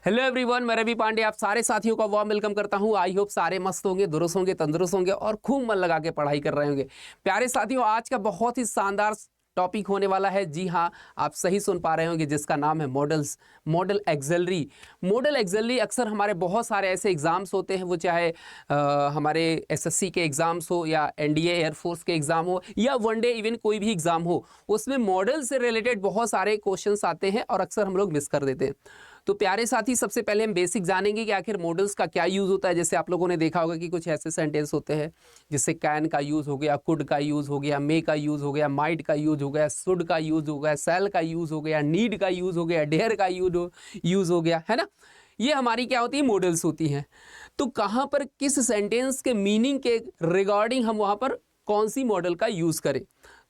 Hello everyone, मैं रवि पांडे आप सारे साथियों का वार्म वेलकम करता हूं। आई होप सारे मस्त होंगे, दुरुस्त होंगे, तंदुरुस्त होंगे और खूब मन लगा के पढ़ाई कर रहे होंगे। प्यारे साथियों, आज का बहुत ही शानदार टॉपिक होने वाला है। जी हाँ, आप सही सुन पा रहे होंगे, जिसका नाम है models, model axillary. Model axillary अक्सर हमारे बहुत सारे ऐसे एग्जाम्स होते हैं, वो चाहे हमारे एसएससी के एग्जाम्स हो या एनडीए एयरफोर्स के एग्जाम हो या वनडे इवन कोई भी एग्जाम हो, उसमें मॉडल से रिलेटेड बहुत सारे क्वेश्चंस आते हैं और अक्सर हम लोग मिस कर देते हैं। तो प्यारे साथी, सबसे पहले हम बेसिक जानेंगे कि आखिर मॉडल्स का क्या यूज़ होता है। जैसे आप लोगों ने देखा होगा कि कुछ ऐसे सेंटेंस होते हैं जिससे कैन का यूज़ हो गया, कुड का यूज़ हो गया, मे का यूज़ हो गया, माइट का यूज़ हो गया, शुड का यूज़ हो गया, सेल का यूज़ हो गया, नीड का यूज़ हो गया, डेयर का यूज़ हो गया, है ना। ये हमारी क्या होती है, मॉडल्स होती हैं। तो कहाँ पर किस सेंटेंस के मीनिंग के रिगार्डिंग हम वहाँ पर कौन सी मॉडल का यूज़ करें।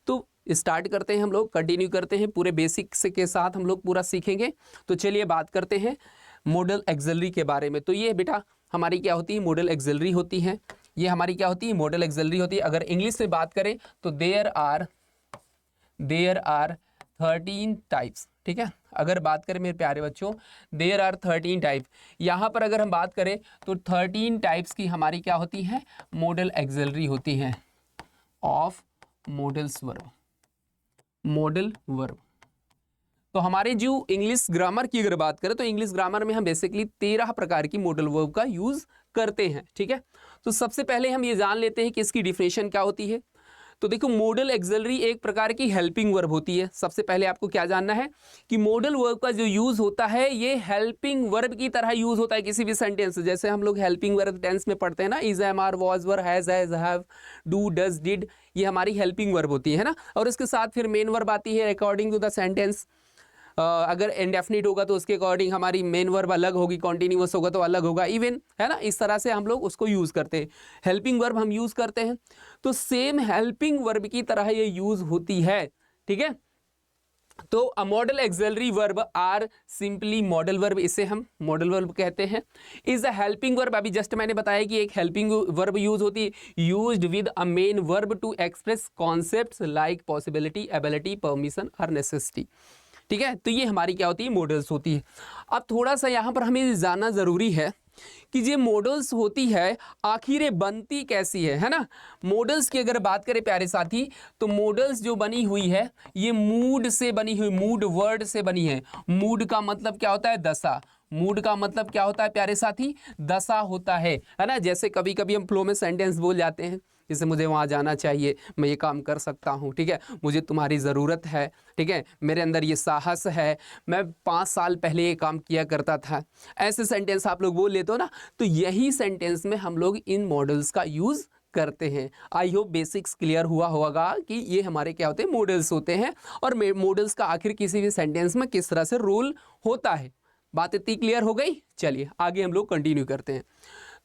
तो स्टार्ट करते हैं, हम लोग कंटिन्यू करते हैं, पूरे बेसिक्स के साथ हम लोग पूरा सीखेंगे। तो चलिए बात करते हैं मॉडल एक्सिलरी के बारे में। तो ये बेटा हमारी क्या होती है, मॉडल एक्सिलरी होती है। ये हमारी क्या होती है, मॉडल एक्सिलरी होती है। अगर इंग्लिश में बात करें तो देयर आर 13 टाइप्स, ठीक है। अगर बात करें मेरे प्यारे बच्चों, देयर आर 13 टाइप। यहाँ पर अगर हम बात करें तो 13 टाइप्स की हमारी क्या होती है, मॉडल एक्सिलरी होती है of models verb, modal verb. तो हमारे जो इंग्लिश ग्रामर की अगर बात करें तो इंग्लिश ग्रामर में हम बेसिकली 13 प्रकार की मॉडल वर्ब का यूज करते हैं, ठीक है। तो सबसे पहले हम ये जान लेते हैं कि इसकी डिफिनेशन क्या होती है। तो देखो, मॉडल एक्सिलरी एक प्रकार की हेल्पिंग वर्ब होती है। सबसे पहले आपको क्या जानना है कि मॉडल वर्ब का जो यूज होता है ये हेल्पिंग वर्ब की तरह यूज होता है किसी भी सेंटेंस। जैसे हम लोग हेल्पिंग वर्ब टेंस में पढ़ते हैं ना, is, am, are, was, were, has, have, do, does, did, ये हमारी हेल्पिंग वर्ब होती है ना। और इसके साथ फिर मेन वर्ब आती है अकॉर्डिंग टू द सेंटेंस। अगर इंडेफिनिट होगा तो उसके अकॉर्डिंग हमारी मेन वर्ब अलग होगी, कॉन्टिन्यूअस होगा तो अलग होगा, इवन, है ना। इस तरह से हम लोग उसको यूज़ करते हैं, हेल्पिंग वर्ब हम यूज़ करते हैं। तो सेम हेल्पिंग वर्ब की तरह ये यूज़ होती है, ठीक है। तो a modal auxiliary verb or simply modal verb, इसे हम मॉडल वर्ब कहते हैं। इज अ हेल्पिंग वर्ब, अभी जस्ट मैंने बताया कि एक हेल्पिंग वर्ब यूज होती है, used with a main verb to express concepts like possibility, ability, permission और नेसेसिटी, ठीक है। तो ये हमारी क्या होती है, मॉडल्स होती है। अब थोड़ा सा यहाँ पर हमें जानना ज़रूरी है कि ये मॉडल्स होती है आखिर ये बनती कैसी है ना। मॉडल्स की अगर बात करें प्यारे साथी, तो मॉडल्स जो बनी हुई है ये मूड से बनी हुई, मूड वर्ड से बनी है। मूड का मतलब क्या होता है, दशा। मूड का मतलब क्या होता है प्यारे साथी, दशा होता है ना। जैसे कभी कभी हम फ्लो में सेंटेंस बोल जाते हैं, जैसे मुझे वहाँ जाना चाहिए, मैं ये काम कर सकता हूँ, ठीक है, मुझे तुम्हारी ज़रूरत है, ठीक है, मेरे अंदर ये साहस है, मैं 5 साल पहले ये काम किया करता था। ऐसे सेंटेंस आप लोग बोल लेते हो ना, तो यही सेंटेंस में हम लोग इन मॉडल्स का यूज़ करते हैं। आई होप बेसिक्स क्लियर हुआ होगा कि ये हमारे क्या होते हैं, मॉडल्स होते हैं। और मॉडल्स का आखिर किसी भी सेंटेंस में किस तरह से रोल होता है। बात इतनी क्लियर हो गई। चलिए आगे हम लोग कंटिन्यू करते हैं।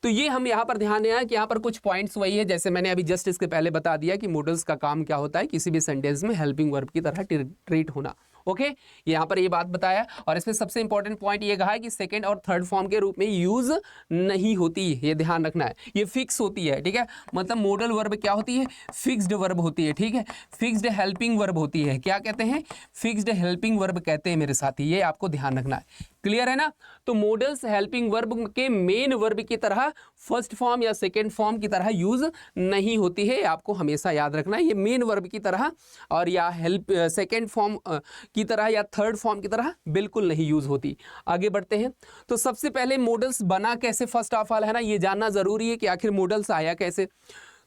तो ये हम यहाँ पर ध्यान देना है कि यहाँ पर कुछ पॉइंट्स वही है जैसे मैंने अभी जस्ट इसके पहले बता दिया कि मॉडल्स का काम क्या होता है, किसी भी सेंटेंस में हेल्पिंग वर्ब की तरह ट्रीट होना। ओके, यहाँ पर ये बात बताया। और इसमें सबसे इंपॉर्टेंट पॉइंट ये कहा है कि सेकंड और थर्ड फॉर्म के रूप में यूज नहीं होती, ये ध्यान रखना है। ये फिक्स होती है, ठीक है। मतलब मॉडल वर्ब क्या होती है, फिक्स्ड वर्ब होती है, ठीक है। फिक्स्ड हेल्पिंग वर्ब होती है, क्या कहते हैं, फिक्स्ड हेल्पिंग वर्ब कहते हैं मेरे साथी, ये आपको ध्यान रखना है। क्लियर है ना। तो मॉडल्स हेल्पिंग वर्ब के मेन वर्ब की तरह फर्स्ट फॉर्म या सेकेंड फॉर्म की तरह यूज नहीं होती है, आपको हमेशा याद रखना है। ये मेन वर्ब की तरह और या हेल्प सेकेंड फॉर्म की तरह या थर्ड फॉर्म की तरह बिल्कुल नहीं यूज होती। आगे बढ़ते हैं। तो सबसे पहले मॉडल्स बना कैसे, फर्स्ट ऑफ ऑल, है ना, ये जानना जरूरी है कि आखिर मॉडल्स आया कैसे।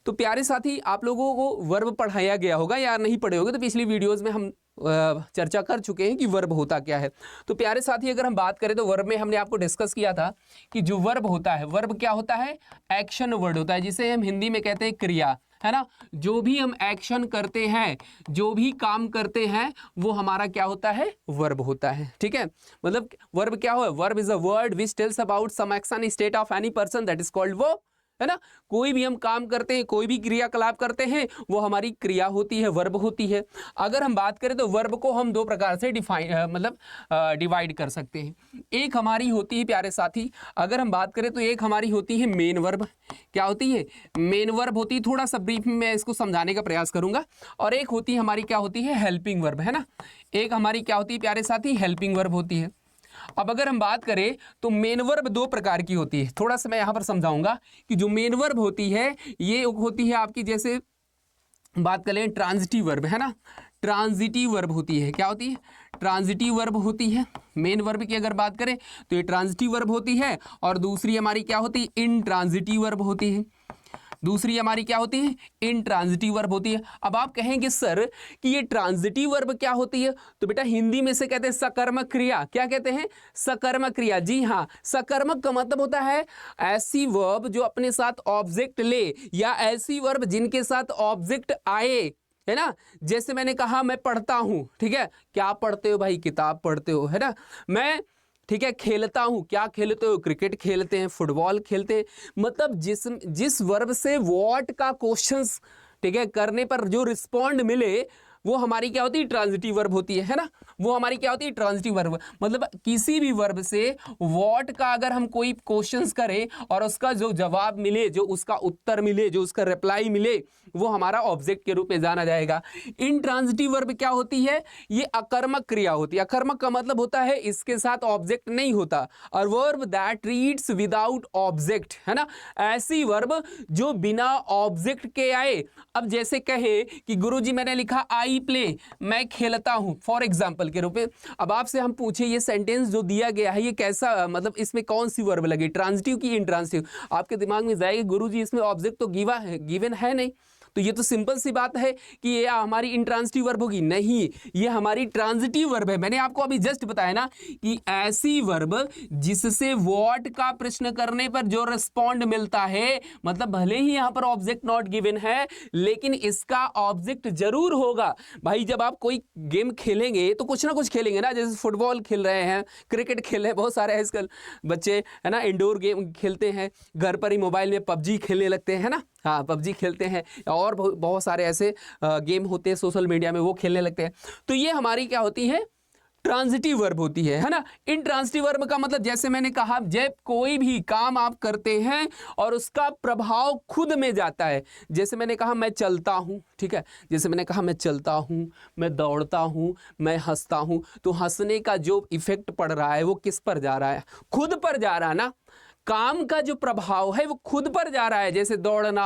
तो प्यारे साथी, आप लोगों को वर्ब पढ़ाया गया होगा या नहीं पढ़े होगे, तो पिछली वीडियोस में हम चर्चा कर चुके हैं कि वर्ब होता क्या है। तो प्यारे साथी, अगर हम बात करें तो वर्ब में हमने आपको डिस्कस किया था कि जो वर्ब होता है, वर्ब क्या होता है, एक्शन वर्ड होता है, जिसे हम हिंदी में कहते हैं क्रिया, है ना। जो भी हम एक्शन करते हैं, जो भी काम करते हैं, वो हमारा क्या होता है, वर्ब होता है, ठीक है। मतलब वर्ब क्या हो, verb is a word which tells about some action state of any person, that is called verb, है ना। कोई भी हम काम करते हैं, कोई भी क्रियाकलाप करते हैं, वो हमारी क्रिया होती है, वर्ब होती है। अगर हम बात करें तो वर्ब को हम दो प्रकार से डिवाइड कर सकते हैं। एक हमारी होती है प्यारे साथी, अगर हम बात करें तो एक हमारी होती है मेन वर्ब। क्या होती है, मेन वर्ब होती है। थोड़ा सा ब्रीफ में मैं इसको समझाने का प्रयास करूंगा। और एक होती है हमारी क्या होती है, हेल्पिंग वर्ब, है ना। एक हमारी क्या होती है प्यारे साथी, हेल्पिंग वर्ब होती है। अब अगर हम बात करें तो मेन वर्ब दो प्रकार की होती है, थोड़ा सा मैं यहाँ पर समझाऊंगा कि जो मेन वर्ब होती है ये होती है आपकी, जैसे बात करें ट्रांजिटिव वर्ब है ना, ट्रांजिटिव वर्ब होती है, क्या होती है, ट्रांजिटिव वर्ब होती है। मेन वर्ब की अगर बात करें तो ये ट्रांजिटिव वर्ब होती है, और दूसरी हमारी क्या होती है, इनट्रांजिटिव वर्ब होती है। दूसरी हमारी क्या होती है, इनट्रांजिटिव वर्ब होती है। अब आप कहेंगे सर कि ये ट्रांजिटिव वर्ब क्या होती है, तो बेटा हिंदी में से कहते हैं सकर्मक क्रिया। क्या कहते हैं, सकर्मक क्रिया। जी हाँ, सकर्मक का मतलब होता है ऐसी वर्ब जो अपने साथ ऑब्जेक्ट ले, या ऐसी वर्ब जिनके साथ ऑब्जेक्ट आए, है ना। जैसे मैंने कहा मैं पढ़ता हूं, ठीक है, क्या पढ़ते हो भाई, किताब पढ़ते हो, है ना। मैं, ठीक है, खेलता हूं, क्या खेलते हो, क्रिकेट खेलते हैं, फुटबॉल खेलते हैं। मतलब जिस वर्ब से व्हाट का क्वेश्चंस, ठीक है, करने पर जो रिस्पॉन्ड मिले वो हमारी क्या होती है, ट्रांजिटिव वर्ब होती है ना। वो हमारी क्या होती है, ट्रांजिटिव वर्ब। मतलब किसी भी वर्ब से व्हाट का अगर हम कोई क्वेश्चंस करें और उसका जो जवाब मिले, जो उसका उत्तर मिले, जो उसका रिप्लाई मिले, वो हमारा ऑब्जेक्ट के रूप में जाना जाएगा। इनट्रांजिटिव वर्ब क्या होती है, ये अकर्मक क्रिया होती है। अकर्मक का मतलब होता है इसके साथ ऑब्जेक्ट नहीं होता, और verb that reads without object, है ना। ऐसी वर्ब जो बिना ऑब्जेक्ट के आए। अब जैसे कहे कि गुरुजी मैंने लिखा आई प्ले, मैं खेलता हूं, फॉर एग्जाम्पल के रूप में। अब आपसे हम पूछे ये सेंटेंस जो दिया गया है ये कैसा, मतलब इसमें कौन सी वर्ब लगी, ट्रांजिटिव की इनट्रांजिटिव। आपके दिमाग में जाएगी गुरुजी इसमें ऑब्जेक्ट तो गिवन है नहीं, तो ये तो सिंपल सी बात है कि ये हमारी इनट्रांजिटिव वर्ब होगी। नहीं, ये हमारी ट्रांजिटिव वर्ब है। मैंने आपको अभी जस्ट बताया ना कि ऐसी वर्ब जिससे व्हाट का प्रश्न करने पर जो रिस्पॉन्ड मिलता है, मतलब भले ही यहां पर ऑब्जेक्ट नॉट गिवन है लेकिन इसका ऑब्जेक्ट जरूर होगा। भाई जब आप कोई गेम खेलेंगे तो कुछ ना कुछ खेलेंगे ना, जैसे फुटबॉल खेल रहे हैं, क्रिकेट खेल रहे हैं, बहुत सारे आजकल बच्चे, है ना, इंडोर गेम खेलते हैं, घर पर ही मोबाइल में पबजी खेलने लगते हैं ना। हाँ, पबजी खेलते हैं, और बहुत सारे ऐसे गेम होते हैं सोशल मीडिया में, वो खेलने लगते हैं। तो ये हमारी क्या होती है, ट्रांजिटिव वर्ब होती है ना। इनट्रांजिटिव वर्ब का मतलब जैसे मैंने कहा, जब कोई भी काम आप करते हैं और उसका प्रभाव खुद में जाता है। जैसे मैंने कहा मैं चलता हूं, ठीक है, जैसे मैंने कहा मैं चलता हूं, मैं दौड़ता हूं, मैं हंसता हूं, तो हंसने का जो इफेक्ट पड़ रहा है वो किस पर जा रहा है, खुद पर जा रहा है ना। काम का जो प्रभाव है वो खुद पर जा रहा है, जैसे दौड़ना,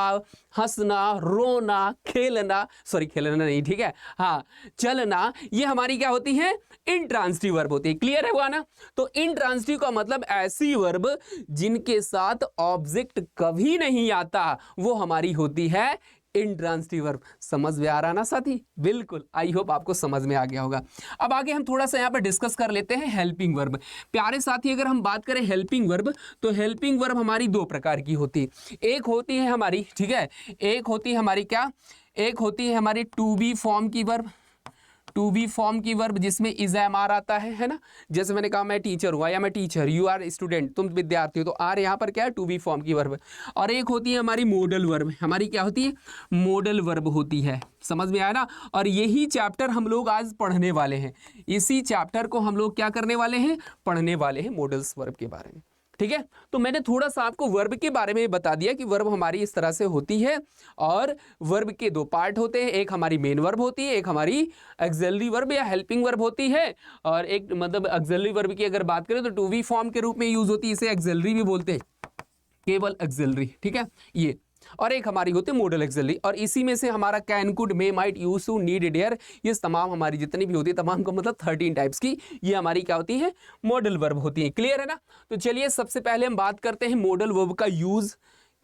हंसना, रोना, खेलना, सॉरी खेलना नहीं, ठीक है, हाँ, चलना, ये हमारी क्या होती है, इनट्रांजिटिव वर्ब होती है। क्लियर है हुआ ना। तो इनट्रांजिटिव का मतलब ऐसी वर्ब जिनके साथ ऑब्जेक्ट कभी नहीं आता, वो हमारी होती है इनट्रांजिटिव वर्ब। समझ में आ रहा ना साथी, बिल्कुल, आई होप आपको समझ में आ गया होगा। अब आगे हम थोड़ा सा यहाँ पर डिस्कस कर लेते हैं हेल्पिंग वर्ब। प्यारे साथी, अगर हम बात करें हेल्पिंग वर्ब, तो हेल्पिंग वर्ब हमारी दो प्रकार की होती है। एक होती है हमारी, ठीक है, एक होती है हमारी क्या, एक होती है हमारी टू बी फॉर्म की वर्ब, टू बी फॉर्म की वर्ब जिसमें इज एम आर आता है ना। जैसे मैंने कहा मैं टीचर हुआ, या मैं टीचर, यू आर स्टूडेंट, तुम विद्यार्थी हो, तो आर यहाँ पर क्या है, टू बी फॉर्म की वर्ब। और एक होती है हमारी मॉडल वर्ब, हमारी क्या होती है, मॉडल वर्ब होती है। समझ में आया ना। और यही चैप्टर हम लोग आज पढ़ने वाले हैं, इसी चैप्टर को हम लोग क्या करने वाले हैं, पढ़ने वाले हैं, मॉडल्स वर्ब के बारे में। ठीक है, तो मैंने थोड़ा सा आपको वर्ब के बारे में बता दिया कि वर्ब हमारी इस तरह से होती है, और वर्ब के दो पार्ट होते हैं, एक हमारी मेन वर्ब होती है, एक हमारी ऑक्सिलरी वर्ब या हेल्पिंग वर्ब होती है। और एक मतलब ऑक्सिलरी वर्ब की अगर बात करें तो टू बी फॉर्म के रूप में यूज होती है, इसे ऑक्सिलरी भी बोलते हैं, केवल ऑक्सिलरी, ठीक है ये। और एक हमारी होती है मॉडल ऑक्सिलरी, और इसी में से हमारा can, could, may, might, use to, need, dare, ये तमाम हमारी जितनी भी होती है, तमाम का मतलब 13 टाइप्स की ये हमारी क्या होती है, मॉडल वर्ब होती है। क्लियर है ना। तो चलिए सबसे पहले हम बात करते हैं मॉडल वर्ब का यूज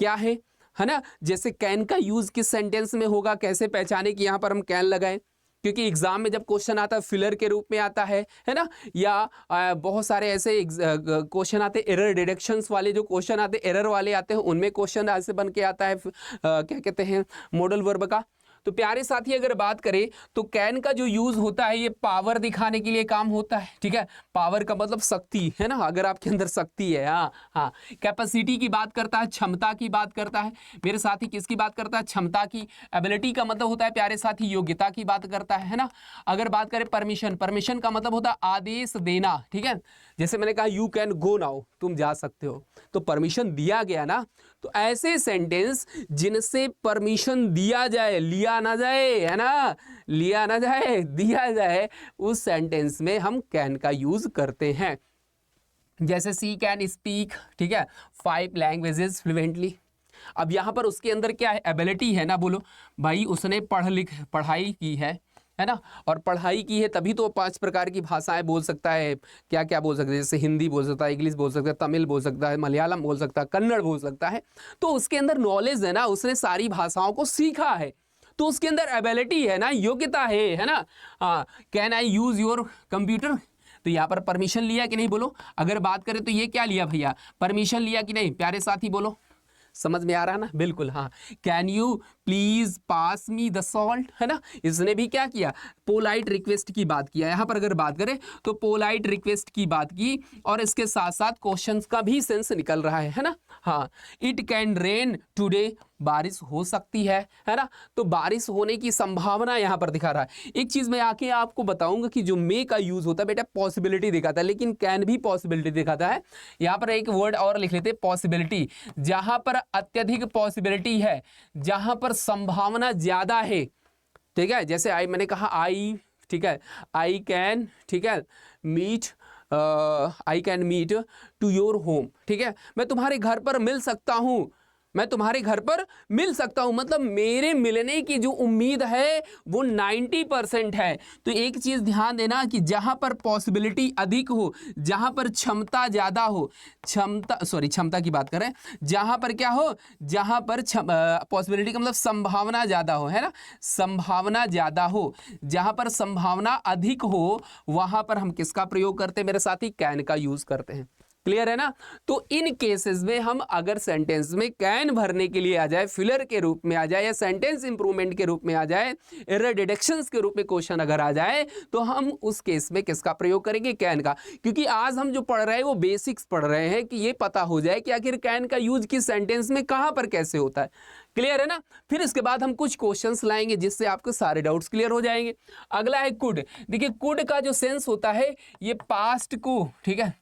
क्या है ना। जैसे कैन का यूज किस सेंटेंस में होगा, कैसे पहचाने कि यहाँ पर हम कैन लगाएं, क्योंकि एग्जाम में जब क्वेश्चन आता है फिलर के रूप में आता है ना, या बहुत सारे ऐसे क्वेश्चन आते हैं एरर डिडक्शंस वाले, जो क्वेश्चन आते हैं एरर वाले आते हैं, उनमें क्वेश्चन ऐसे बन के आता है क्या कहते हैं, मॉडल वर्ब का। तो प्यारे साथी अगर बात करें तो कैन का जो यूज होता है ये पावर दिखाने के लिए काम होता है। ठीक है, पावर का मतलब शक्ति है ना, अगर आपके अंदर शक्ति है। हाँ, कैपेसिटी की बात करता है, क्षमता की बात करता है मेरे साथी, किसकी बात करता है, क्षमता की। एबिलिटी का मतलब होता है प्यारे साथी योग्यता की बात करता है ना। अगर बात करें परमिशन, परमिशन का मतलब होता है आदेश देना। ठीक है, जैसे मैंने कहा यू कैन गो नाउ, तुम जा सकते हो, तो परमिशन दिया गया ना। तो ऐसे सेंटेंस जिनसे परमिशन दिया जाए, लिया ना जाए, है ना, लिया ना जाए, दिया जाए, उस सेंटेंस में हम कैन का यूज करते हैं। जैसे सी कैन स्पीक, ठीक है, 5 लैंग्वेजेस फ्लुएंटली। अब यहाँ पर उसके अंदर क्या है, एबिलिटी है ना, बोलो भाई उसने पढ़ाई की है ना, और पढ़ाई की है तभी तो 5 प्रकार की भाषाएं बोल सकता है। क्या क्या बोल सकता है, जैसे हिंदी बोल सकता है, इंग्लिश बोल सकता है, तमिल बोल सकता है, मलयालम बोल सकता है, कन्नड़ बोल सकता है। तो उसके अंदर नॉलेज है ना, उसने सारी भाषाओं को सीखा है, तो उसके अंदर एबिलिटी है ना, योग्यता है ना। हाँ, can I use your computer, तो यहाँ पर परमिशन लिया कि नहीं, बोलो। अगर बात करें तो ये क्या लिया भैया, परमिशन लिया कि नहीं, प्यारे साथी बोलो, समझ में आ रहा है ना, बिल्कुल। हाँ, can you please pass me the salt, है ना, इसने भी क्या किया, पोलाइट रिक्वेस्ट की बात किया। यहाँ पर अगर बात करें तो पोलाइट रिक्वेस्ट की बात की, और इसके साथ साथ क्वेश्चंस का भी सेंस निकल रहा है ना। हाँ, इट कैन रेन टुडे, बारिश हो सकती है ना, तो बारिश होने की संभावना यहाँ पर दिखा रहा है। एक चीज मैं आके आपको बताऊंगा कि जो मे का यूज होता है बेटा पॉसिबिलिटी दिखाता है, लेकिन कैन भी पॉसिबिलिटी दिखाता है। यहाँ पर एक वर्ड और लिख लेते, पॉसिबिलिटी। जहां पर अत्यधिक पॉसिबिलिटी है, जहां पर संभावना ज्यादा है, ठीक है, जैसे आई, मैंने कहा आई, ठीक है, आई कैन, ठीक है, meet, I can meet to your home, ठीक है, मैं तुम्हारे घर पर मिल सकता हूं, मैं तुम्हारे घर पर मिल सकता हूं, मतलब मेरे मिलने की जो उम्मीद है वो 90% है। तो एक चीज ध्यान देना कि जहां पर पॉसिबिलिटी अधिक हो, जहां पर क्षमता ज्यादा हो, क्षमता की बात करें, जहां पर क्या हो, जहां पर पॉसिबिलिटी का मतलब संभावना ज्यादा हो, है ना, संभावना ज्यादा हो, जहां पर संभावना अधिक हो, वहां पर हम किसका प्रयोग करते हैं मेरे साथी, कैन का यूज करते हैं। क्लियर है ना। तो इन केसेस में हम अगर सेंटेंस में कैन भरने के लिए आ जाए, फिलर के रूप में आ जाए, या सेंटेंस इंप्रूवमेंट के रूप में आ जाए, एरर डिडक्शंस के रूप में क्वेश्चन अगर आ जाए, तो हम उस केस में किसका प्रयोग करेंगे, कैन का। क्योंकि आज हम जो पढ़ रहे हैं वो बेसिक्स पढ़ रहे हैं कि ये पता हो जाए कि आखिर कैन का यूज किस सेंटेंस में कहां पर कैसे होता है। क्लियर है ना। फिर इसके बाद हम कुछ क्वेश्चंस लाएंगे जिससे आपको सारे डाउट्स क्लियर हो जाएंगे। अगला है कुड। देखिए कुड का जो सेंस होता है ये पास्ट को, ठीक है,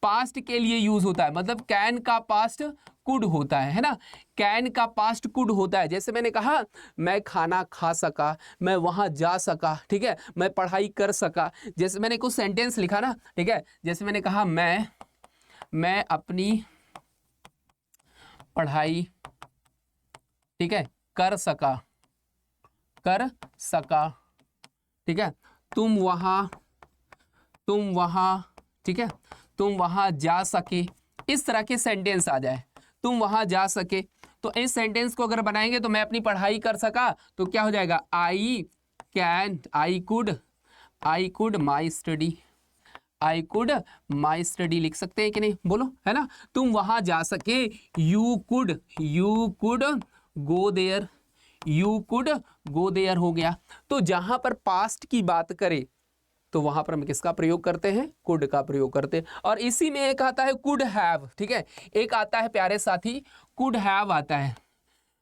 पास्ट के लिए यूज होता है, मतलब कैन का पास्ट कुड होता है ना, कैन का पास्ट कुड होता है। जैसे मैंने कहा मैं खाना खा सका, मैं वहां जा सका, ठीक है, मैं पढ़ाई कर सका। जैसे मैंने कुछ सेंटेंस लिखा ना, ठीक है, जैसे मैंने कहा मैं अपनी पढ़ाई, ठीक है, कर सका, ठीक है, तुम वहां, ठीक है, तुम वहां जा सके, इस तरह के सेंटेंस आ जाए, तुम वहां जा सके। तो इस सेंटेंस को अगर बनाएंगे तो मैं अपनी पढ़ाई कर सका, तो क्या हो जाएगा, आई कुड माई स्टडी लिख सकते हैं कि नहीं, बोलो, है ना। तुम वहां जा सके, यू कुड गो देयर हो गया। तो जहां पर पास्ट की बात करें तो वहां पर हम किसका प्रयोग करते हैं, कुड का प्रयोग करते हैं। और इसी में एक आता है कुड हैव, ठीक है, एक आता है प्यारे साथी कुड हैव आता है।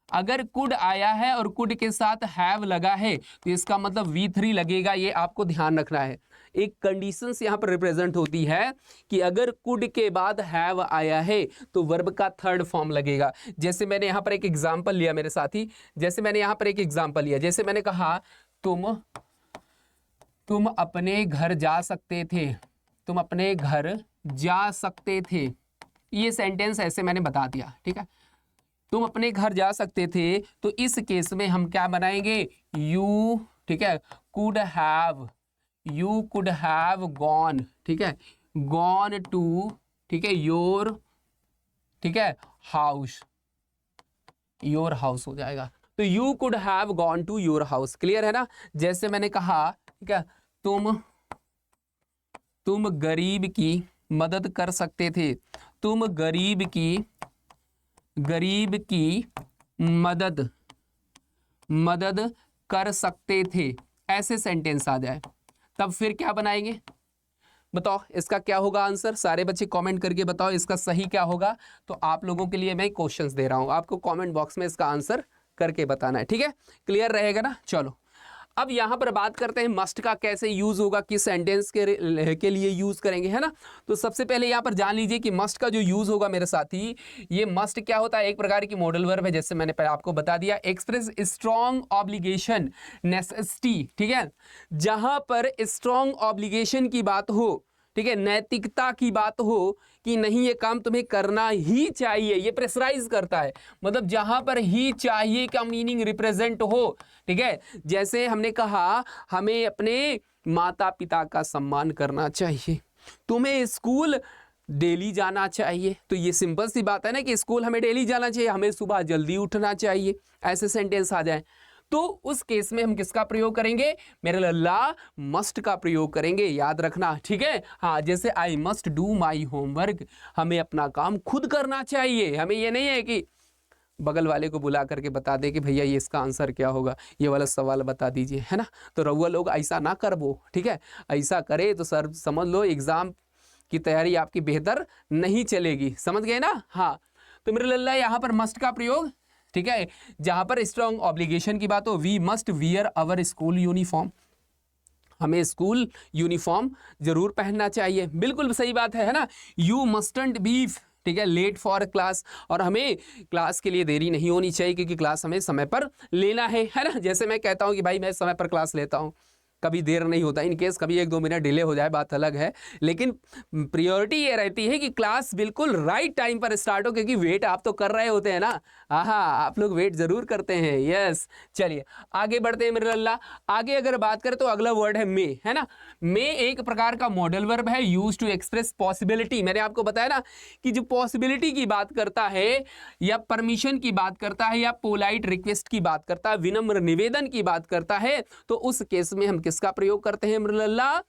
अगर कुड आया है और कुड के साथ हैव लगा है तो इसका मतलब V3 लगेगा, ये आपको ध्यान रखना है। एक कंडीशंस यहां पर रिप्रेजेंट होती है कि अगर कुड के बाद हैव आया है तो वर्ब का थर्ड फॉर्म लगेगा। जैसे मैंने यहां पर एक एग्जांपल लिया मेरे साथी, जैसे मैंने कहा तुम अपने घर जा सकते थे, ये सेंटेंस ऐसे मैंने बता दिया, ठीक है, तुम अपने घर जा सकते थे। तो इस केस में हम क्या बनाएंगे, यू, ठीक है, कुड हैव गॉन, ठीक है, गॉन टू, ठीक है, योर हाउस हो जाएगा। तो you could have gone to your house, clear है ना। जैसे मैंने कहा, ठीक है, तुम गरीब की मदद कर सकते थे, तुम गरीब की मदद कर सकते थे, ऐसे सेंटेंस आ जाए, तब फिर क्या बनाएंगे, बताओ इसका क्या होगा आंसर। सारे बच्चे कमेंट करके बताओ इसका सही क्या होगा। तो आप लोगों के लिए मैं क्वेश्चंस दे रहा हूं, आपको कमेंट बॉक्स में इसका आंसर करके बताना है, ठीक है, क्लियर रहेगा ना। चलो अब यहां पर बात करते हैं मस्ट का कैसे यूज होगा, किस सेंटेंस के लिए यूज करेंगे, है ना। तो सबसे पहले यहां पर जान लीजिए कि मस्ट का जो यूज होगा मेरे साथी, ये मस्ट क्या होता है, एक प्रकार की मॉडल वर्ब है, जैसे मैंने आपको बता दिया, एक्सप्रेस स्ट्रॉन्ग ऑब्लिगेशन नेसेसिटी, ठीक है, जहां पर स्ट्रॉन्ग ऑब्लिगेशन की बात हो, ठीक है, नैतिकता की बात हो कि नहीं ये काम तुम्हें करना ही चाहिए, ये प्रेशराइज करता है। मतलब जहां पर ही चाहिए का मीनिंग रिप्रेजेंट हो, ठीक है। जैसे हमने कहा हमें अपने माता पिता का सम्मान करना चाहिए, तुम्हें स्कूल डेली जाना चाहिए, तो ये सिंपल सी बात है ना कि स्कूल हमें डेली जाना चाहिए, हमें सुबह जल्दी उठना चाहिए, ऐसे सेंटेंस आ जाए। तो उस केस में हम किसका प्रयोग करेंगे, मेरे लल्ला मस्ट का प्रयोग करेंगे, याद रखना, ठीक है। हाँ, जैसे I must do my homework, हमें अपना काम खुद करना चाहिए, हमें ये नहीं है कि बगल वाले को बुला करके बता दे कि भैया ये इसका आंसर क्या होगा, ये वाला सवाल बता दीजिए, है ना। तो रउआ लोग ऐसा ना कर वो, ठीक है। ऐसा करे तो सर समझ लो एग्जाम की तैयारी आपकी बेहतर नहीं चलेगी, समझ गए ना। हाँ, तो मेरे लल्ला यहाँ पर मस्ट का प्रयोग, ठीक है। जहां पर स्ट्रॉन्ग ऑब्लिगेशन की बात हो, we must wear our school uniform, हमें स्कूल यूनिफॉर्म जरूर पहनना चाहिए, बिल्कुल सही बात है ना। यू मस्टंट बी, ठीक है, लेट फॉर क्लास, और हमें क्लास के लिए देरी नहीं होनी चाहिए क्योंकि क्लास हमें समय पर लेना है ना। जैसे मैं कहता हूँ कि भाई मैं समय पर क्लास लेता हूँ, कभी देर नहीं होता, इन केस कभी 1-2 मिनट डिले हो जाए बात अलग है, लेकिन प्रियोरिटी ये रहती है कि क्लास बिल्कुल राइट टाइम पर स्टार्ट हो, क्योंकि वेट आप तो कर रहे होते हैं ना। हाँ, आप लोग वेट जरूर करते हैं, यस। चलिए आगे बढ़ते हैं मेरे अल्लाह। आगे अगर बात करें तो अगला वर्ड है मे, है ना। मे एक प्रकार का मॉडल वर्ब है, यूज टू एक्सप्रेस पॉसिबिलिटी। मैंने आपको बताया ना कि जो पॉसिबिलिटी की बात करता है, या परमिशन की बात करता है, या पोलाइट रिक्वेस्ट की बात करता है, विनम्र निवेदन की बात करता है, तो उस केस में हम किसका प्रयोग करते हैं मृल्ला,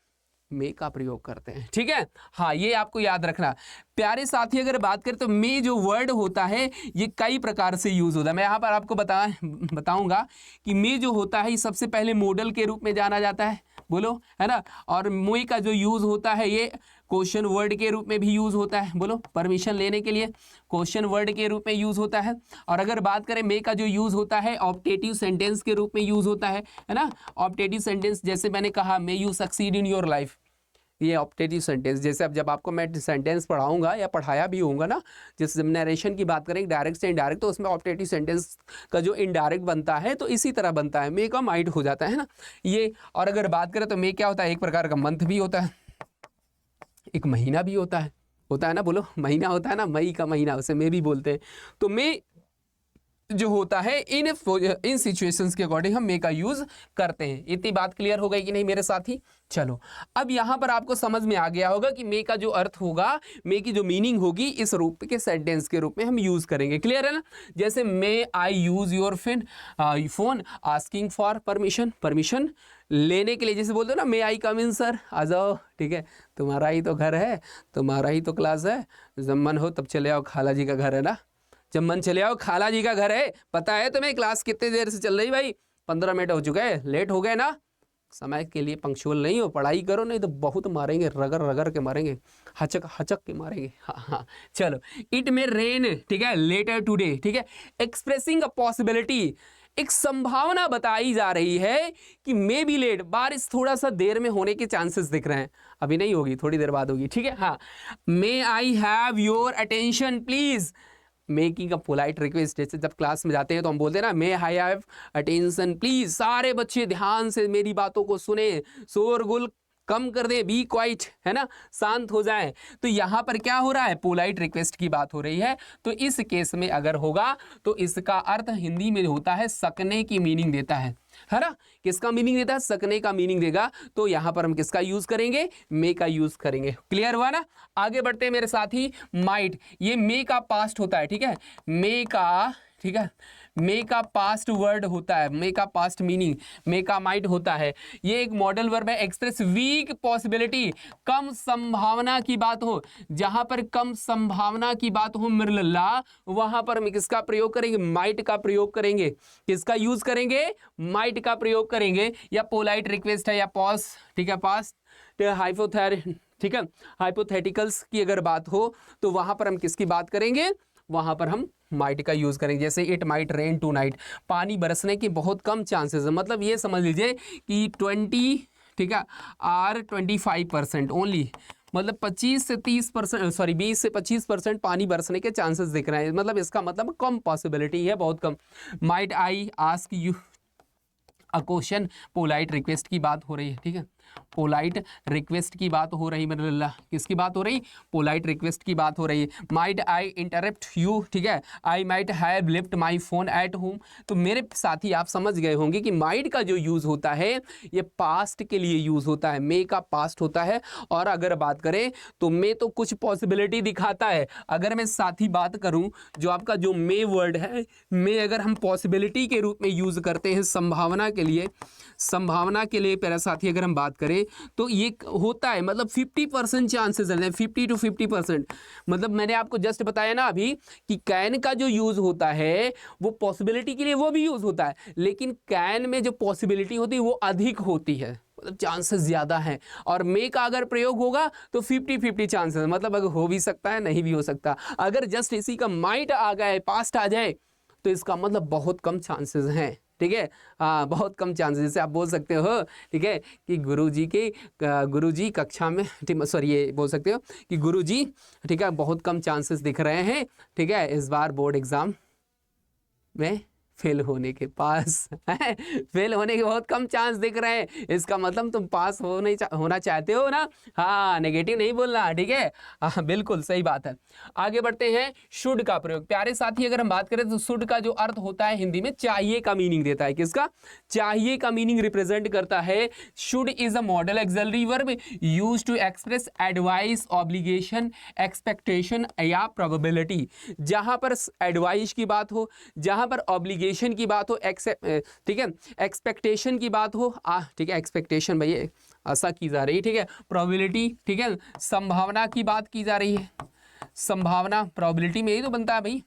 मे का प्रयोग करते हैं, ठीक है। हाँ, ये आपको याद रखना। प्यारे साथी अगर बात करें तो मे जो वर्ड होता है ये कई प्रकार से यूज होता है। मैं यहाँ पर आपको बताऊंगा कि मे जो होता है ये सबसे पहले मॉडल के रूप में जाना जाता है, बोलो, है ना। और मे का जो यूज होता है ये क्वेश्चन वर्ड के रूप में भी यूज होता है, बोलो, परमिशन लेने के लिए क्वेश्चन वर्ड के रूप में यूज होता है। और अगर बात करें मे का जो यूज होता है ऑप्टेटिव सेंटेंस के रूप में यूज होता है ना। ऑप्टेटिव सेंटेंस जैसे मैंने कहा may you succeed in your life, ये ऑप्टेटिव सेंटेंस। जैसे अब जब आपको मैं सेंटेंस पढ़ाऊंगा या पढ़ाया भी होऊंगा ना, जैसे जब नरेशन की बात करें डायरेक्ट से इनडायरेक्ट, तो उसमें ऑप्टेटिव सेंटेंस का जो इनडायरेक्ट बनता है तो इसी तरह बनता है, मे का माइट हो जाता है ना ये। और अगर बात करें तो मे क्या होता है, एक प्रकार का मंथ भी होता है, एक महीना भी होता है ना, बोलो, महीना होता है ना, मई का महीना, उसे मे भी बोलते हैं। तो मे जो होता है इन सिचुएशंस के अकॉर्डिंग हम मे का यूज करते हैं। इतनी बात क्लियर हो गई कि नहीं मेरे साथी। चलो अब यहां पर आपको समझ में आ गया होगा कि मे का जो अर्थ होगा, मे की जो मीनिंग होगी, इस रूप के सेंटेंस के रूप में हम यूज करेंगे, क्लियर है ना। जैसे may I use your phone asking for permission, permission लेने के लिए, जैसे बोलते हो ना मे आई कम इन सर, आ जाओ, ठीक है, तुम्हारा ही तो घर है, तुम्हारा ही तो क्लास है, जब मन हो तब चले आओ, खाला जी का घर है ना, जब मन चले आओ, खाला जी का घर है। पता है तुम्हें क्लास कितनी देर से चल रही भाई, 15 मिनट हो चुके हैं, लेट हो गए ना, समय के लिए पंक्चुअल नहीं हो, पढ़ाई करो, नहीं तो बहुत मारेंगे, रगड़ रगड़ के मारेंगे, हचक हचक के मारेंगे। हाँ हाँ, चलो, इट में रेन, ठीक है, लेटर टुडे, ठीक है, एक्सप्रेसिंग अ पॉसिबिलिटी, एक संभावना बताई जा रही है कि मे बी लेट, बारिश थोड़ा सा देर में होने के चांसेस दिख रहे हैं, अभी नहीं होगी, थोड़ी देर बाद होगी, ठीक है। हाँ, may I have your attention please, making a polite request. जैसे जब क्लास में जाते हैं तो हम बोलते हैं ना मे आई हैव अटेंशन प्लीज, सारे बच्चे ध्यान से मेरी बातों को सुने, शोरगुल कम कर दे, बी क्वाइट, है ना, शांत हो जाए। तो यहाँ पर क्या हो रहा है, पोलाइट रिक्वेस्ट की बात हो रही है। तो इस केस में अगर होगा तो इसका अर्थ हिंदी में होता है सकने की मीनिंग देता है ना। किसका मीनिंग देता है, सकने का मीनिंग देगा। तो यहां पर हम किसका यूज करेंगे, मे का यूज करेंगे, क्लियर हुआ ना। आगे बढ़ते हैं मेरे साथी। माइट, ये मे का पास्ट होता है, ठीक है, मे का, ठीक है, मे का पास्ट वर्ड होता है, मे का पास्ट मीनिंग मे का माइट होता है। ये एक मॉडल वर्ब है, एक्सप्रेस वीक पॉसिबिलिटी, कम संभावना की बात हो, जहां पर कम संभावना की बात हो मिर्लल्ला, वहां पर हम किसका प्रयोग करेंगे, माइट का प्रयोग करेंगे। किसका यूज करेंगे, माइट का प्रयोग करेंगे। या पोलाइट रिक्वेस्ट है या पॉज, ठीक है, पास्ट हाइपोथेर, ठीक है, हाइपोथेटिकल्स की अगर बात हो तो वहां पर हम किसकी बात करेंगे, वहां पर हम माइट का यूज करेंगे। जैसे it might rain tonight, पानी बरसने के बहुत कम चांसेस है, मतलब ये समझ लीजिए कि 20, ठीक है, आर 25% ओनली, मतलब 25 से 30%, सॉरी 20 से 25% पानी बरसने के चांसेस दिख रहे हैं, मतलब इसका मतलब कम पॉसिबिलिटी है, बहुत कम। Might I ask you a question, polite request की बात हो रही है, ठीक है। पोलाइट रिक्वेस्ट की बात हो रही, मतलब किसकी बात हो रही, पोलाइट रिक्वेस्ट की बात हो रही है। माइट आई इंटरप्ट यू, ठीक है, I might have left my phone at home. तो मेरे साथी आप समझ गए होंगे कि माइट का जो यूज होता है ये पास्ट के लिए यूज होता है, मे का पास्ट होता है। और अगर बात करें तो मे तो कुछ पॉसिबिलिटी दिखाता है। अगर मैं साथी बात करूं, जो आपका जो मे वर्ड है, मे अगर हम पॉसिबिलिटी के रूप में यूज करते हैं संभावना के लिए, संभावना के लिए प्यारे साथी अगर हम बात करें तो ये होता है, मतलब 50% चांसेस है, 50 to 50%। मतलब मैंने आपको जस्ट बताया ना अभी कि कैन का जो यूज होता है वो पॉसिबिलिटी के लिए वो भी यूज होता है, लेकिन कैन में जो पॉसिबिलिटी होती है वो अधिक होती है, मतलब चांसेस ज्यादा हैं। और मे का अगर प्रयोग होगा तो 50-50 चांसेस, मतलब अगर हो भी सकता है नहीं भी हो सकता। अगर जस्ट इसी का माइट आ गए, पास्ट आ जाए, तो इसका मतलब बहुत कम चांसेस हैं, ठीक है। हाँ, बहुत कम चांसेस। जैसे आप बोल सकते हो, ठीक है, कि गुरुजी कक्षा में, ठीक, सॉरी ये बोल सकते हो कि गुरुजी, ठीक है, बहुत कम चांसेस दिख रहे हैं, ठीक है, इस बार बोर्ड एग्जाम में फेल होने के पास फेल होने के बहुत कम चांस दिख रहे हैं। इसका मतलब तुम पास होना चाहते हो ना। हाँ, नेगेटिव नहीं बोलना, ठीक है। हाँ, बिल्कुल सही बात है। आगे बढ़ते हैं। शुड का प्रयोग, प्यारे साथी अगर हम बात करें तो शुड का जो अर्थ होता है हिंदी में चाहिए का मीनिंग देता है। किसका? चाहिए का मीनिंग रिप्रेजेंट करता है। Should is a modal auxiliary verb used to express advice, obligation, expectation या प्रोबेबिलिटी। जहां पर एडवाइस की बात हो, जहां पर ऑब्लिगेशन की बात हो, ठीक है, एक्सपेक्टेशन की बात हो, ठीक है, एक्सपेक्टेशन भैया आशा की जा रही है, ठीक है, प्रोबेबिलिटी, ठीक है, संभावना की बात की जा रही है। संभावना, प्रोबेबिलिटी में ही तो बनता है भाई।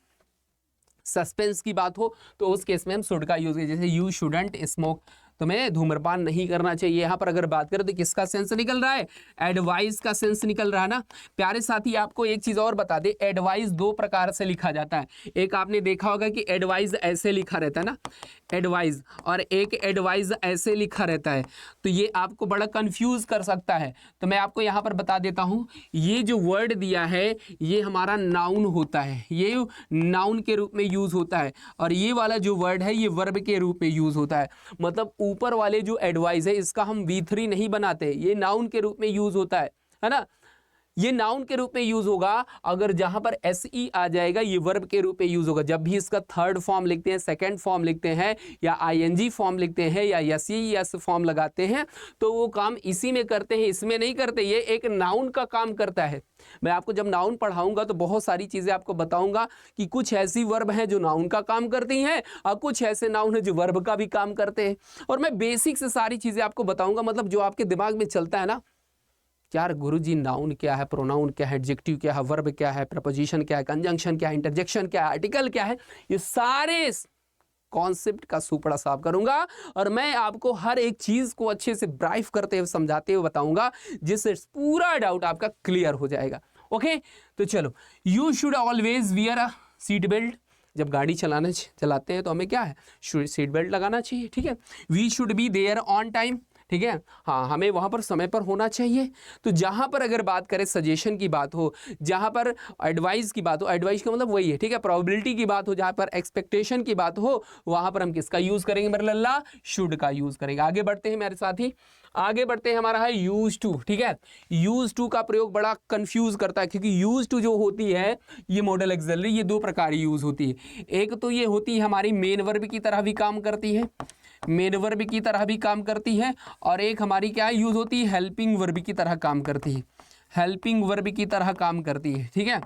सस्पेंस की बात हो तो उस केस में हम शुड का यूज करें, जैसे यू शुडंट स्मोक, तुम्हें धूम्रपान नहीं करना चाहिए। यहां पर अगर बात करें तो किसका सेंस निकल रहा है? एडवाइस का सेंस निकल रहा है ना। प्यारे साथी आपको एक चीज और बता दे, एडवाइस दो प्रकार से लिखा जाता है। एक आपने देखा होगा कि एडवाइस ऐसे लिखा रहता है ना, एडवाइस, और एक एडवाइस ऐसे लिखा रहता है, तो ये आपको बड़ा कंफ्यूज कर सकता है। तो मैं आपको यहां पर बता देता हूं, ये जो वर्ड दिया है ये हमारा नाउन होता है, ये नाउन के रूप में यूज होता है, और ये वाला जो वर्ड है ये वर्ब के रूप में यूज होता है। मतलब ऊपर वाले जो एडवाइस है इसका हम V3 नहीं बनाते, ये नाउन के रूप में यूज होता है ना। ये नाउन के रूप में यूज होगा। अगर जहां पर SE आ जाएगा ये वर्ब के रूप में यूज होगा। जब भी इसका थर्ड फॉर्म लिखते हैं, सेकंड फॉर्म लिखते हैं, या ING फॉर्म लिखते हैं, या SES फॉर्म लगाते हैं, तो वो काम इसी में करते हैं, इसमें नहीं करते। ये एक नाउन का काम करता है। मैं आपको जब नाउन पढ़ाऊंगा तो बहुत सारी चीजें आपको बताऊंगा कि कुछ ऐसी वर्ब हैं जो नाउन का काम करती हैं, और कुछ ऐसे नाउन हैं जो वर्ब का भी काम करते हैं। और मैं बेसिक से सारी चीजें आपको बताऊंगा, मतलब जो आपके दिमाग में चलता है ना, यार गुरुजी नाउन क्या है, प्रोनाउन क्या है, एडजेक्टिव क्या है, वर्ब क्या है, प्रपोजिशन क्या है, कंजंक्शन क्या है, इंटरजेक्शन क्या है, आर्टिकल क्या है, ये सारे कॉन्सेप्ट का सुपड़ा साफ करूंगा। और मैं आपको हर एक चीज को अच्छे से ब्राइफ करते हुए, समझाते हुए बताऊंगा, जिससे पूरा डाउट आपका क्लियर हो जाएगा। ओके, तो चलो, you should always wear a seat belt. जब गाड़ी चलाते हैं तो हमें क्या है, सीट बेल्ट लगाना चाहिए, ठीक है। We should be there on time, ठीक है, हाँ, हमें वहां पर समय पर होना चाहिए। तो जहां पर अगर बात करें सजेशन की बात हो, जहां पर एडवाइस की बात हो, एडवाइस का मतलब वही है, ठीक है, प्रोबेबिलिटी की बात हो, जहां पर एक्सपेक्टेशन की बात हो, वहां पर हम किसका यूज करेंगे मेरे लल्ला? शुड का यूज करेंगे। आगे बढ़ते हैं मेरे साथी, आगे बढ़ते हैं। हमारा है यूज टू, ठीक है। यूज टू का प्रयोग बड़ा कंफ्यूज करता है, क्योंकि यूज टू जो होती है ये मॉडल एक्सिलरी, ये दो प्रकार यूज होती है। एक तो ये होती है हमारी मेन वर्ब की तरह भी काम करती है, मेन वर्ब की तरह भी काम करती है, और एक हमारी क्या यूज होती है, हेल्पिंग वर्ब की तरह काम करती है, हेल्पिंग वर्ब की तरह काम करती है, ठीक है,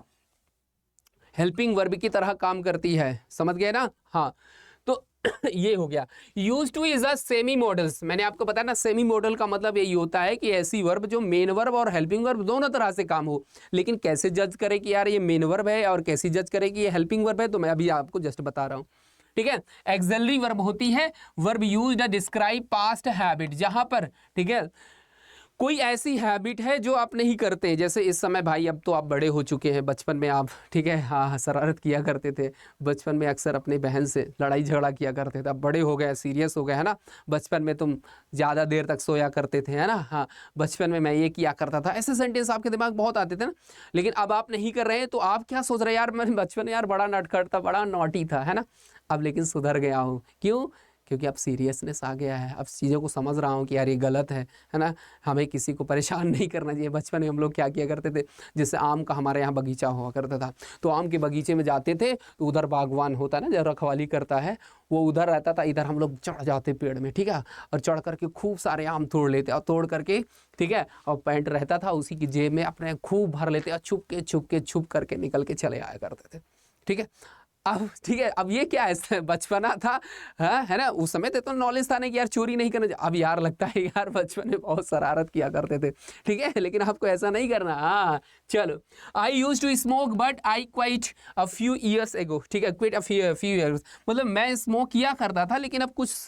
हेल्पिंग वर्ब की तरह काम करती है। समझ गए ना? हाँ, तो ये हो गया। Use two is a semi models. मैंने आपको बताया ना, सेमी मॉडल का मतलब यही होता है कि ऐसी वर्ब जो मेन वर्ब और हेल्पिंग वर्ब दोनों तरह से काम हो। लेकिन कैसे जज करे कि यार ये मेन वर्ब है और कैसे जज करे कि ये हेल्पिंग वर्ब है, तो मैं अभी आपको जस्ट बता रहा हूँ, ठीक है। एक्सिलरी वर्ब होती है verb used to describe past habit, जहां पर, ठीक है, कोई ऐसी हैबिट है जो आप नहीं करते। जैसे इस समय भाई, अब तो आप बड़े हो चुके हैं, बचपन में आप, ठीक है, हाँ, शरारत किया करते थे बचपन में, अक्सर अपने बहन से लड़ाई झगड़ा किया करते थे। अब बड़े हो गए, सीरियस हो गए, है ना। बचपन में तुम ज़्यादा देर तक सोया करते थे, है ना। हाँ, बचपन में मैं ये किया करता था, ऐसे सेंटेंस आपके दिमाग बहुत आते थे ना। लेकिन अब आप नहीं कर रहे हैं, तो आप क्या सोच रहे हैं, यार मैं बचपन में यार बड़ा नटखट था, बड़ा नॉटी था, है ना। अब लेकिन सुधर गया हूँ। क्यों? क्योंकि अब सीरियसनेस आ गया है, अब चीज़ों को समझ रहा हूँ कि यार ये गलत है ना, हमें किसी को परेशान नहीं करना चाहिए। बचपन में हम लोग क्या किया करते थे, जैसे आम का हमारे यहाँ बगीचा हुआ करता था, तो आम के बगीचे में जाते थे तो उधर बागवान होता है ना जो रखवाली करता है, वो उधर रहता था, इधर हम लोग चढ़ जाते पेड़ में, ठीक है, और चढ़ करके खूब सारे आम तोड़ लेते और तोड़ करके, ठीक है, और पैंट रहता था उसी की जेब में अपने खूब भर लेते और छुप करके निकल के चले आया करते थे, ठीक है। अब ठीक है, अब ये क्या है, बचपना था, हाँ है ना, उस समय तो नॉलेज था नहीं कि यार चोरी नहीं करना। अब यार लगता है यार बचपन में बहुत शरारत किया करते थे, ठीक है, लेकिन आपको ऐसा नहीं करना। हाँ चलो, I use to smoke but I quite a few years ago, ठीक है, क्विट अ फ्यू ईयर्स, मतलब मैं स्मोक किया करता था लेकिन अब कुछ,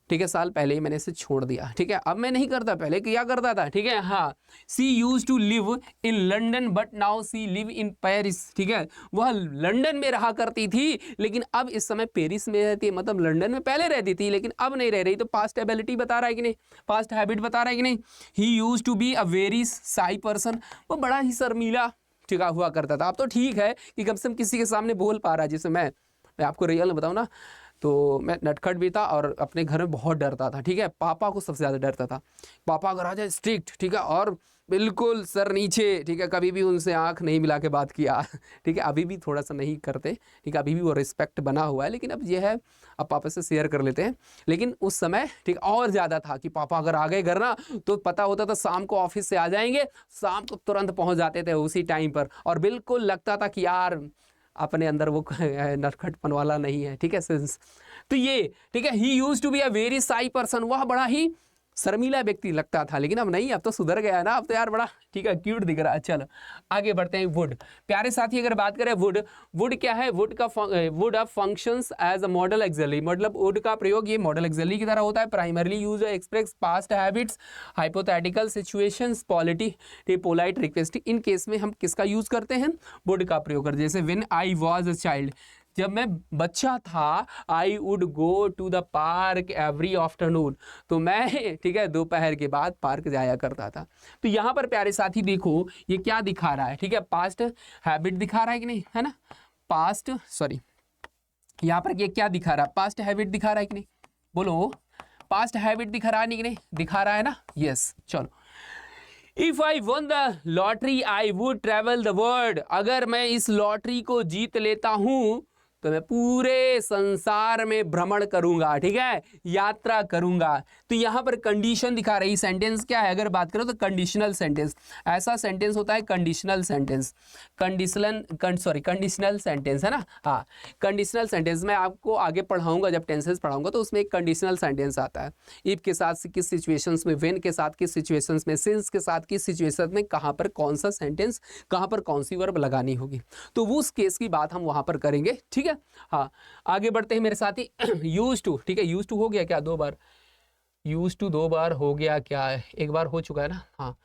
ठीक है, साल पहले ही मैंने इसे छोड़ दिया, ठीक है, अब मैं नहीं करता, पहले किया करता था, ठीक है। हाँ, she use to live in London but now she live in Paris, ठीक है, वह लंदन में रहा करती थी लेकिन अब इस समय पेरिस में रहती है, मतलब लंदन में पहले रहती थी लेकिन अब नहीं रह रही। तो पास्ट एबिलिटी बता रहा है कि नहीं, पास्ट हैबिट बता रहा है कि नहीं। He use to be a very shy person, वो बड़ा ही शर्मीला, ठीक है, हुआ करता था। अब तो ठीक है कि कम से कम किसी के सामने बोल पा रहा है, जैसे मैं आपको रियल में बताऊँ ना, तो मैं नटखट भी था और अपने घर में बहुत डरता था, ठीक है, पापा को सबसे ज़्यादा डरता था। पापा अगर आ जाए स्ट्रिक्ट, ठीक है, और बिल्कुल सर नीचे, ठीक है, कभी भी उनसे आंख नहीं मिला के बात किया, ठीक है, अभी भी थोड़ा सा नहीं करते, ठीक है, अभी भी वो रिस्पेक्ट बना हुआ है, लेकिन अब ये है, अब पापा से शेयर कर लेते हैं। लेकिन उस समय ठीक और ज़्यादा था कि पापा अगर आ गए घर ना, तो पता होता था शाम को ऑफिस से आ जाएंगे, शाम को तुरंत पहुँच जाते थे उसी टाइम पर, और बिल्कुल लगता था कि यार अपने अंदर वो नटखटपन वाला नहीं है, ठीक है, सेंस। तो ये ठीक है, he use to be a very shy person, वह बड़ा ही शर्मीला व्यक्ति लगता था, लेकिन अब नहीं, अब तो सुधर गया है ना, अब तो यार बड़ा ठीक है, क्यूट दिख रहा है। चलो आगे बढ़ते हैं। वुड, प्यारे साथी अगर बात करें वुड, वुड क्या है, वुड का would of functions as a modal auxiliary, मतलब वुड का प्रयोग ये मॉडल एक्सिलरी की तरह होता है। Primarily use express past habits, hypothetical situations, polite request. इन केस में हम किसका यूज करते हैं, वुड का प्रयोग करते हैं। जैसे when I was a child, जब मैं बच्चा था, I would go to the park every afternoon, तो मैं ठीक है दोपहर के बाद पार्क जाया करता था। तो यहाँ पर प्यारे साथी देखो ये क्या दिखा रहा है, ठीक है, पास्ट हैबिट दिखा रहा है कि नहीं, है ना, पास्ट सॉरी यहाँ पर ये क्या दिखा रहा है, पास्ट हैबिट दिखा रहा है कि नहीं, बोलो, पास्ट हैबिट दिखा रहा है नहीं कि नहीं, दिखा रहा है ना, यस। चलो, if I one the lottery I would travel the world, अगर मैं इस लॉटरी को जीत लेता हूं तो मैं पूरे संसार में भ्रमण करूंगा, ठीक है, यात्रा करूंगा। तो यहां पर कंडीशन दिखा रही, सेंटेंस क्या है, अगर बात करो तो कंडीशनल सेंटेंस, ऐसा सेंटेंस होता है कंडीशनल सेंटेंस, कंडीशनल सेंटेंस है ना। हाँ, कंडीशनल सेंटेंस मैं आपको आगे पढ़ाऊंगा, जब टेंसेस पढ़ाऊंगा तो उसमें एक कंडीशनल सेंटेंस आता है। इफ के साथ किस सिचुएशंस में, व्हेन के साथ किस सिचुएशंस में, सिंस के साथ किस सिचुएशन में, कहां पर कौन सा सेंटेंस, कहां पर कौन सी वर्ब लगानी होगी, तो वो उस केस की बात हम वहां पर करेंगे, ठीक है। हाँ, आगे बढ़ते हैं मेरे साथी। यूज टू, ठीक है, यूज टू हो गया क्या, 2 बार, यूज टू 2 बार हो गया क्या, 1 बार हो चुका है ना। हाँ,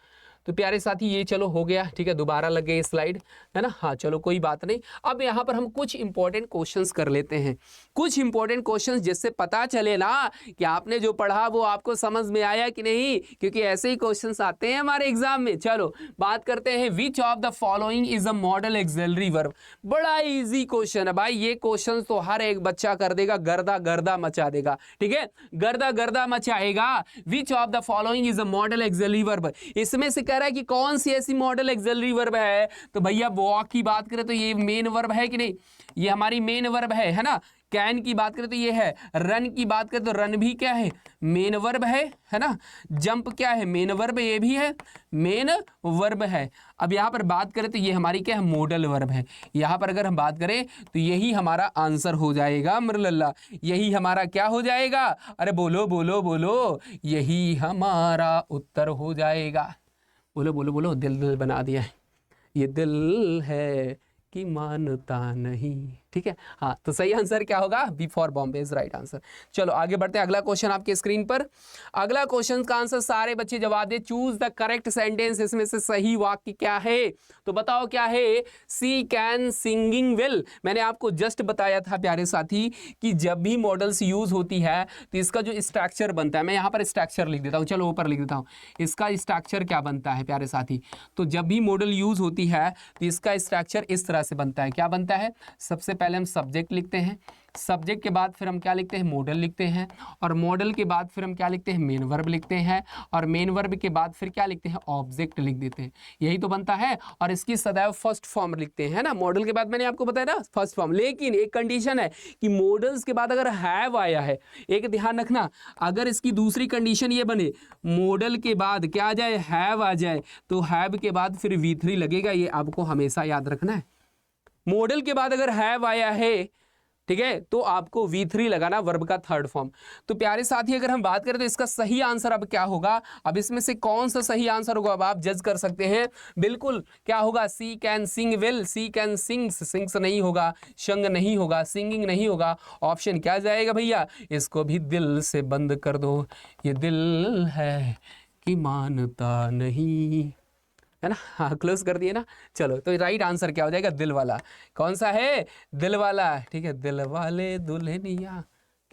तो प्यारे साथी ये चलो हो गया, ठीक है, दोबारा लग गई स्लाइड, है ना। हाँ चलो कोई बात नहीं। अब यहाँ पर हम कुछ इंपॉर्टेंट क्वेश्चंस कर लेते हैं, कुछ इंपॉर्टेंट क्वेश्चंस, जिससे पता चले ना कि आपने जो पढ़ा वो आपको समझ में आया कि नहीं, क्योंकि ऐसे ही क्वेश्चंस आते हैं हमारे एग्जाम में। चलो बात करते हैं, विच of the following is a modal auxiliary verb. बड़ा इजी क्वेश्चन है भाई, ये क्वेश्चन तो हर एक बच्चा कर देगा, गर्दा गर्दा मचा देगा, ठीक है, गर्दा गर्दा मचाएगा। Which of the following is a modal auxiliary verb, इसमें से कह रहा है कि कौन सी ऐसी मॉडल एक्सिलरी वर्ब है, तो भैया वॉक की बात करें तो ये मेन वर्ब है कि नहीं, ये हमारी मेन वर्ब है ना। कैन की बात करें तो ये है, रन की बात करें तो रन भी क्या है, मेन वर्ब है ना। जंप क्या है, मेन वर्ब, ये भी है मेन वर्ब है। अब यहाँ पर बात करें तो ये हमारी क्या है, मॉडल वर्ब है। यहाँ पर अगर हम बात करें तो यही हमारा आंसर हो जाएगा मरलल्ला, यही हमारा क्या हो जाएगा, अरे बोलो बोलो बोलो, यही हमारा उत्तर हो जाएगा। बोलो बोलो बोलो, दिल दिल बना दिया है, ये दिल है कि मानता नहीं, ठीक है। हाँ, तो सही आंसर क्या होगा, B for Bombay is right answer. चलो आगे बढ़ते हैं, अगला क्वेश्चन आपके स्क्रीन पर। अगला क्वेश्चन का आंसर सारे बच्चे जवाब दे, चूज द करेक्ट सेंटेंस, इसमें से सही वाक्य क्या है, तो बताओ क्या है। सी कैन सिंगिंग वेल, मैंने आपको जस्ट बताया था प्यारे साथी कि जब भी मॉडल्स यूज होती है तो इसका जो स्ट्रक्चर बनता है, मैं यहाँ पर स्ट्रक्चर लिख देता हूँ, चलो ऊपर लिख देता हूँ, इसका स्ट्रक्चर क्या बनता है प्यारे साथी। तो जब भी मॉडल यूज होती है तो इसका स्ट्रक्चर इस तरह से बनता है, क्या बनता है, सबसे पहले हम सब्जेक्ट लिखते हैं, सब्जेक्ट के बाद फिर हम क्या लिखते हैं, मॉडल लिखते हैं, और मॉडल के बाद फिर हम क्या लिखते हैं, मेन वर्ब लिखते हैं, और मेन वर्ब के बाद फिर क्या लिखते हैं, ऑब्जेक्ट लिख देते हैं। यही तो बनता है, और इसकी सदैव फर्स्ट फॉर्म लिखते हैं ना। मॉडल के बाद मैंने आपको बताया ना फर्स्ट फॉर्म, लेकिन एक कंडीशन है कि मॉडल्स के बाद अगर हैव आया है, एक ध्यान रखना, अगर इसकी दूसरी कंडीशन ये बने मॉडल के बाद क्या आ जाए, हैव आ जाए, तो हैव के बाद फिर V3 लगेगा। ये आपको हमेशा याद रखना है। मॉडल के बाद अगर हैव आया है, ठीक है, तो आपको V3 लगाना, वर्ब का थर्ड फॉर्म। तो प्यारे साथी अगर हम बात करें तो इसका सही आंसर अब क्या होगा, अब इसमें से कौन सा सही आंसर होगा अब आप जज कर सकते हैं। बिल्कुल क्या होगा, she can sing well, she can sings, sings नहीं होगा, शंग नहीं होगा, सिंगिंग नहीं होगा। ऑप्शन क्या जाएगा भैया, इसको भी दिल से बंद कर दो, ये दिल है कि मानता नहीं, है ना। हाँ, क्लोज कर दिए ना। चलो, तो राइट आंसर क्या हो जाएगा, दिल वाला। कौन सा है, दिल वाला, ठीक है। दिल वाले दुल्हनिया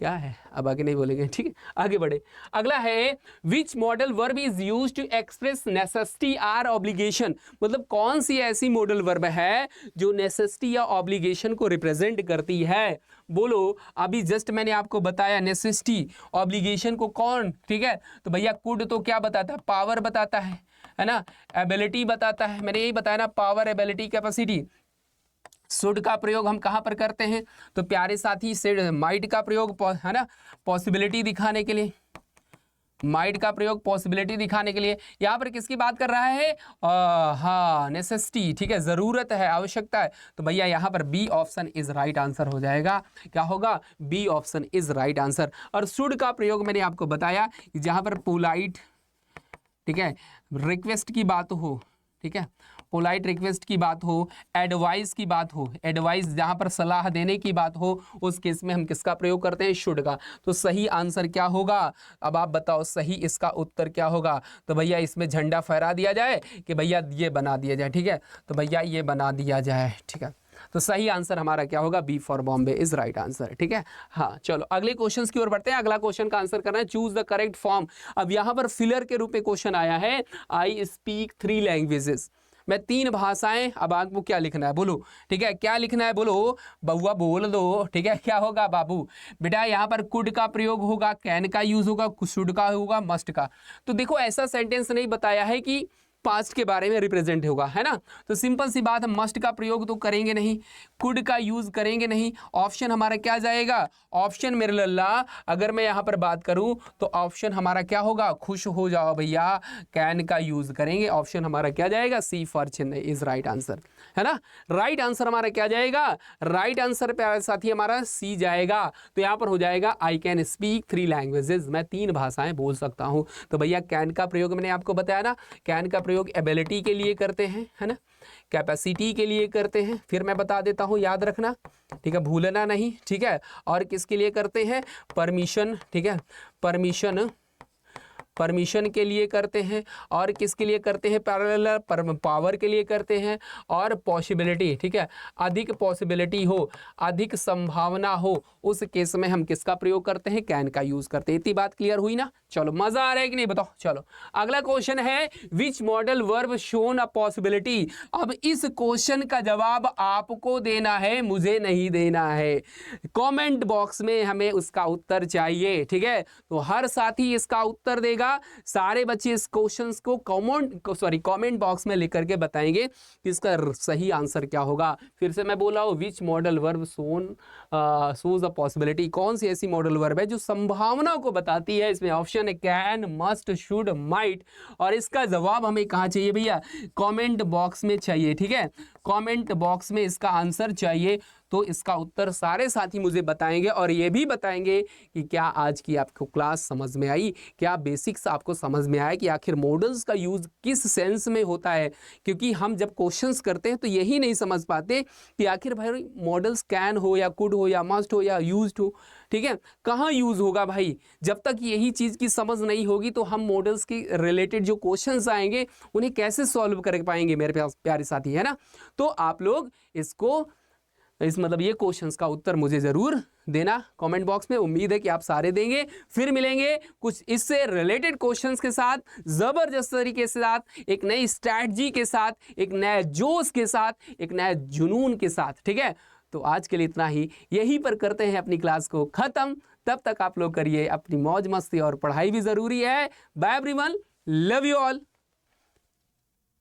क्या है, अब आगे नहीं बोलेंगे, ठीक है, आगे बढ़े। अगला है, which modal verb is use to express necessity or obligation, मतलब कौन सी ऐसी मॉडल वर्ब है जो नेसेसिटी या ऑब्लिगेशन को रिप्रेजेंट करती है। बोलो, अभी जस्ट मैंने आपको बताया नेसेसिटी ऑब्लिगेशन को कौन, ठीक है, तो भैया कुड तो क्या बताता है, पावर बताता है ना, एबिलिटी बताता है, मैंने यही बताया ना, पावर, एबिलिटी, कैपेसिटी। शुड का प्रयोग हम कहाँ पर करते हैं, तो प्यारे साथी से माइट का प्रयोग है ना, पॉसिबिलिटी दिखाने के लिए, माइट का प्रयोग पॉसिबिलिटी दिखाने के लिए। यहाँ पर किसकी बात कर रहा है, हाँ, नेसेसिटी, ठीक है, जरूरत है, आवश्यकता है, तो भैया यहाँ पर B option is right answer हो जाएगा। क्या होगा, B option is right answer. और शुड का प्रयोग मैंने आपको बताया, जहाँ पर पोलाइट, ठीक है, रिक्वेस्ट की बात हो, ठीक है, पोलाइट रिक्वेस्ट की बात हो, एडवाइस की बात हो, एडवाइस जहाँ पर सलाह देने की बात हो, उस केस में हम किसका प्रयोग करते हैं, शुड का। तो सही आंसर क्या होगा, अब आप बताओ सही इसका उत्तर क्या होगा। तो भैया इसमें झंडा फहरा दिया जाए कि भैया ये बना दिया जाए, ठीक है, तो भैया ये बना दिया जाए, ठीक है। तो सही आंसर हमारा क्या होगा, B for Bombay is right answer, ठीक है। हाँ, चलो अगले क्वेश्चन की ओर बढ़ते हैं। अगला क्वेश्चन का आंसर करना है, चूज द करेक्ट फॉर्म। अब यहाँ पर फिलर के रूप में क्वेश्चन आया है, आई स्पीक 3 लैंग्वेजेस, मैं 3 भाषाएं। अब आपको क्या लिखना है, बोलो, ठीक है, क्या लिखना है, बोलो बउआ बोल दो, ठीक है, क्या होगा बाबू, बेटा यहाँ पर कुड का प्रयोग होगा, कैन का यूज होगा, शुड का होगा, मस्ट का। तो देखो ऐसा सेंटेंस नहीं बताया है कि पास्ट के बारे में रिप्रेजेंट होगा, है ना, तो सिंपल सी बात है, मस्ट का प्रयोग तो करेंगे नहीं, कुड का यूज करेंगे नहीं। ऑप्शन हमारा क्या जाएगा, ऑप्शन मेरे लल्ला, अगर मैं यहाँ पर बात करूँ तो ऑप्शन हमारा क्या होगा, खुश हो जाओ भैया, कैन का यूज करेंगे। ऑप्शन हमारा क्या जाएगा, C for Chennai is right answer, है ना। राइट आंसर हमारा क्या जाएगा, राइट आंसर प्यारे साथी हमारा सी जाएगा। तो यहाँ पर हो जाएगा, आई कैन स्पीक 3 लैंग्वेजेस, मैं 3 भाषाएं बोल सकता हूँ। तो भैया कैन का प्रयोग मैंने आपको बताया ना, कैन का प्रयोग एबिलिटी के लिए करते हैं, है ना, कैपेसिटी के लिए करते हैं, फिर मैं बता देता हूं, याद रखना, ठीक है, भूलना नहीं, ठीक है। और किसके लिए करते हैं, परमिशन, ठीक है, परमिशन के लिए करते हैं, और किसके लिए करते हैं, पैरेलल, पावर के लिए करते हैं, और पॉसिबिलिटी, ठीक है, अधिक पॉसिबिलिटी हो, अधिक संभावना हो, उस केस में हम किसका प्रयोग करते हैं, कैन का यूज करते हैं। इतनी बात क्लियर हुई ना। चलो मजा आ रहा है कि नहीं बताओ। चलो अगला क्वेश्चन है, which modal verb shown a possibility. अब इस क्वेश्चन का जवाब आपको देना है, मुझे नहीं देना है। कमेंट बॉक्स में हमें उसका उत्तर चाहिए, ठीक है, तो हर साथी इसका उत्तर देगा। सारे बच्चे इस क्वेश्चन को कमेंट बॉक्स में लिख करके बताएंगे कि इसका सही आंसर क्या होगा। फिर से मैं बोल रहा हूं, विच modal verb shows a possibility, कौन सी ऐसी मॉडल वर्ब है जो संभावना को बताती है। इसमें ऑप्शन है कैन, मस्ट, शुड, माइट, और इसका जवाब हमें कहाँ चाहिए भैया, कमेंट बॉक्स में चाहिए, ठीक है, कमेंट बॉक्स में इसका आंसर चाहिए। तो इसका उत्तर सारे साथी मुझे बताएंगे, और ये भी बताएंगे कि क्या आज की आपको क्लास समझ में आई, क्या बेसिक्स आपको समझ में आया कि आखिर मॉडल्स का यूज किस सेंस में होता है। क्योंकि हम जब क्वेश्चंस करते हैं तो यही नहीं समझ पाते कि आखिर भाई मॉडल्स कैन हो या कुड हो या मस्ट हो या यूज्ड हो, ठीक है, कहाँ यूज होगा भाई। जब तक यही चीज़ की समझ नहीं होगी तो हम मॉडल्स के रिलेटेड जो क्वेश्चंस आएंगे उन्हें कैसे सॉल्व कर पाएंगे मेरे प्यारे साथी, है ना। तो आप लोग इसको मतलब ये क्वेश्चंस का उत्तर मुझे जरूर देना कमेंट बॉक्स में। उम्मीद है कि आप सारे देंगे। फिर मिलेंगे कुछ इससे रिलेटेड क्वेश्चंस के साथ, जबरदस्त तरीके से साथ, एक नई स्ट्रैटेजी के साथ, एक नए जोश के साथ, एक नए जुनून के साथ, ठीक है। तो आज के लिए इतना ही, यहीं पर करते हैं अपनी क्लास को ख़त्म। तब तक आप लोग करिए अपनी मौज मस्ती, और पढ़ाई भी ज़रूरी है। Bye everyone, love you all.